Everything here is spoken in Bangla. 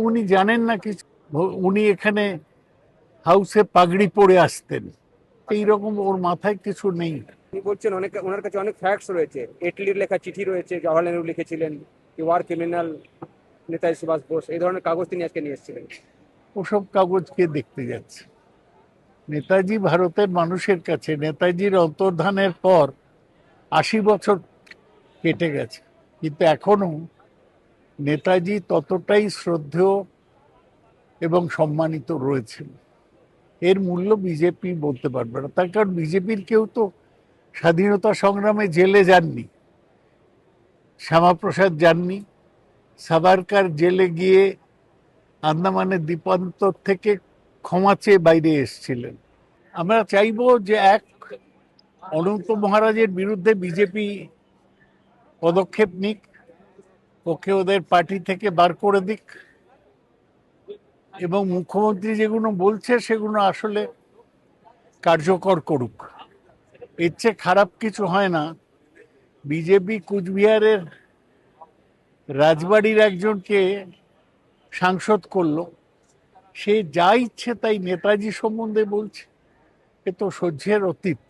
উনি জানেন না কিছু। উনি এখানে হাউসে পাগড়ি পরে আসতেন, এইরকম ওর মাথায় কিছু নেই। উনি বলছেন অনেক, ওনার কাছে অনেক ফ্যাক্টস রয়েছে, এটলির লেখা চিঠি রয়েছে, জওয়াহরলাল নেহরু লিখেছিলেন, ওয়ার ক্রিমিনাল নেতাজি সুভাষ বোস, এই ধরনের কাগজ তিনি আজকে নিয়ে এসেছিলেন। ওসব কাগজ কে দেখতে যাচ্ছে? নেতাজি ভারতের মানুষের কাছে, নেতাজির অন্তর্ধানের পর 80 বছর কেটে গেছে, কিন্তু এখনো নেতাজি ততটাই শ্রদ্ধেয় এবং সম্মানিত রয়েছেন। এর মূল্য বিজেপি বলতে পারবে না, তার কারণ বিজেপির কেউ তো স্বাধীনতা সংগ্রামে জেলে যাননি। শ্যামাপ্রসাদ যাননি, সাভারকার জেলে গিয়ে আন্দামানের দ্বীপান্তর থেকে ক্ষমা চেয়ে বাইরে এসেছিলেন। আমরা চাইবো যে এক, অনন্ত মহারাজের বিরুদ্ধে বিজেপি পদক্ষেপ নিক, ওকে ওদের পার্টি থেকে বার করে দিক, এবং মুখ্যমন্ত্রী যেগুলো বলছে সেগুলো আসলে কার্যকর করুক। এর চেয়ে খারাপ কিছু হয় না। বিজেপি কুচবিহারের রাজবাড়ির একজনকে সাংসদ করলো, সে যা ইচ্ছে তাই নেতাজি সম্বন্ধে বলছে, এ তো সহ্যের অতীত।